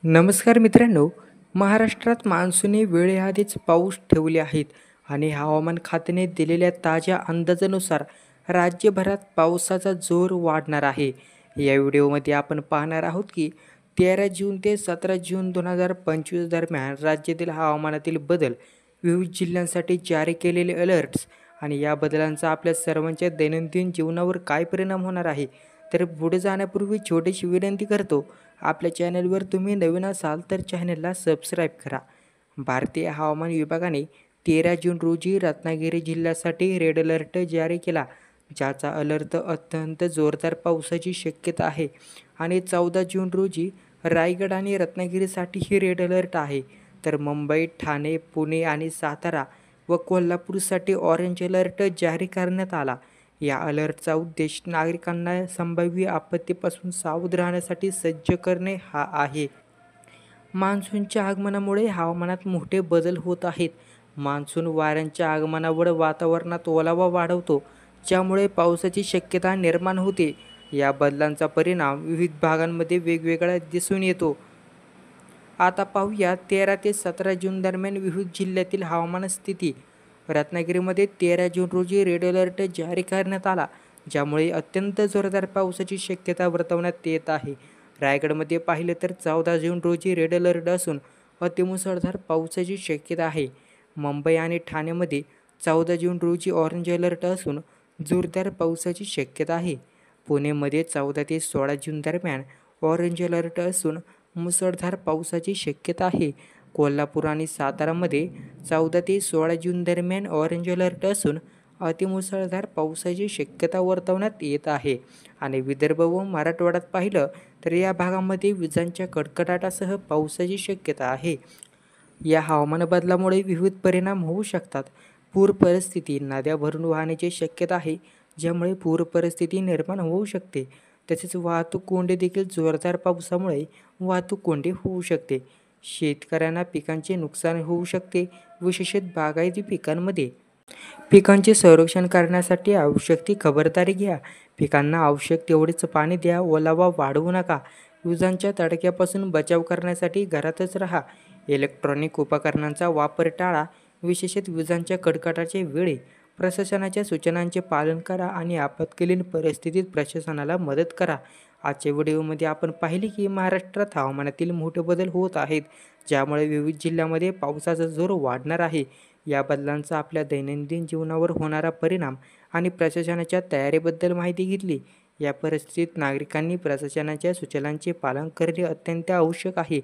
नमस्कार मित्रांनो, महाराष्ट्रात मान्सूनने वेळेआधीच पाऊस ठेवले आहेत आणि हवामान खात्याने दिलेल्या ताज्या अंदाजानुसार राज्यभरात पावसाचा जोर वाढणार आहे. या व्हिडिओमध्ये आपण पाहणार आहोत की 13 जून ते 17 जून 2025 दरम्यान राज्यातील हवामानातील बदल, विविध जिल्ह्यांसाठी जारी केलेले अलर्ट्स आणि या बदलांचा आपल्या सर्वांच्या दैनंदिन जीवनावर काय परिणाम होणार आहे. तर पुढे जाण्यापूर्वी छोटीशी विनंती करतो, आपल्या चॅनलवर तुम्ही नवीन असाल तर चॅनलला सबस्क्राईब करा. भारतीय हवामान विभागाने 13 जून रोजी रत्नागिरी जिल्ह्यासाठी रेड अलर्ट जारी केला, ज्याचा अलर्ट अत्यंत जोरदार पावसाची शक्यता आहे. आणि 14 जून रोजी रायगड आणि रत्नागिरीसाठीही रेड अलर्ट आहे. तर मुंबई, ठाणे, पुणे आणि सातारा व कोल्हापूरसाठी ऑरेंज अलर्ट जारी करण्यात आला. या अलर्टचा उद्देश नागरिकांना संभाव्य आपत्तीपासून सावध राहण्यासाठी सज्ज करणे हा आहे. मान्सूनच्या आगमनामुळे हवामानात मोठे बदल होत आहेत. मान्सून वाऱ्यांच्या आगमनावर वातावरणात ओलावा वाढवतो, ज्यामुळे पावसाची शक्यता निर्माण होते. या बदलांचा परिणाम विविध भागांमध्ये वेगवेगळा दिसून येतो. आता पाहूया 13 ते 17 जून दरम्यान विविध जिल्ह्यातील हवामान स्थिती. रत्नागिरीमध्ये 13 जून रोजी रेड अलर्ट जारी करण्यात आला, ज्यामुळे अत्यंत जोरदार पावसाची शक्यता वर्तवण्यात येत आहे. रायगडमध्ये पाहिलं तर 14 जून रोजी रेड अलर्ट असून अतिमुसळधार पावसाची शक्यता आहे. मुंबई आणि ठाणेमध्ये 14 जून रोजी ऑरेंज अलर्ट असून जोरदार पावसाची शक्यता आहे. पुणेमध्ये 14 ते 16 जून दरम्यान ऑरेंज अलर्ट असून मुसळधार पावसाची शक्यता आहे. कोल्हापूर आणि सातारामध्ये 14 ते 16 जून दरम्यान ऑरेंज अलर्ट असून अतिमुसळधार पावसाची शक्यता वर्तवण्यात येत आहे. आणि विदर्भ व मराठवाड्यात पाहिलं तर या भागामध्ये विजांच्या कडकडाटासह पावसाची शक्यता आहे. या हवामान बदलामुळे विविध परिणाम होऊ शकतात. पूर परिस्थिती, नद्या भरून वाहण्याची शक्यता आहे, ज्यामुळे पूर परिस्थिती निर्माण होऊ शकते. तसेच वाहतूक कोंडी देखील जोरदार पावसामुळे वाहतूक कोंडी होऊ शकते. शेतकऱ्यांना पिकांचे नुकसान होऊ शकते. विशेषतः बागायती पिकांमध्ये पिकांचे संरक्षण करण्यासाठी आवश्यक ती खबरदारी घ्या. पिकांना आवश्यक तेवढेच पाणी द्या. ओलावा वाढवू नका. विजांच्या तडक्यापासून बचाव करण्यासाठी घरातच राहा. इलेक्ट्रॉनिक उपकरणांचा वापर टाळा. विशेषतः विजांच्या कडकडाटाच्या वेळी प्रशासनाच्या सूचनांचे पालन करा आणि आपत्कालीन परिस्थितीत प्रशासनाला मदत करा. आजच्या व्हिडिओमध्ये आपण पाहिले की महाराष्ट्रात हवामानातील मोठे बदल होत आहेत, ज्यामुळे विविध जिल्ह्यांमध्ये पावसाचा जोर वाढणार आहे. या बदलांचा आपल्या दैनंदिन जीवनावर होणारा परिणाम आणि प्रशासनाच्या तयारीबद्दल माहिती घेतली. या परिस्थितीत नागरिकांनी प्रशासनाच्या सूचनांचे पालन करणे अत्यंत आवश्यक आहे.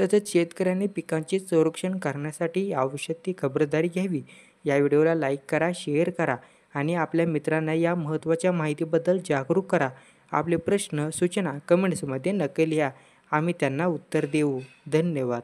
तसेच शेतकऱ्यांनी पिकांचे संरक्षण करण्यासाठी आवश्यक ती खबरदारी घ्यावी. या व्हिडिओला लाईक करा, शेअर करा आणि आपल्या मित्रांना या महत्त्वाच्या माहितीबद्दल जागरूक करा. आपले प्रश्न, सूचना कमेंट्समध्ये नक्की लिहा. आम्ही त्यांना उत्तर देऊ. धन्यवाद.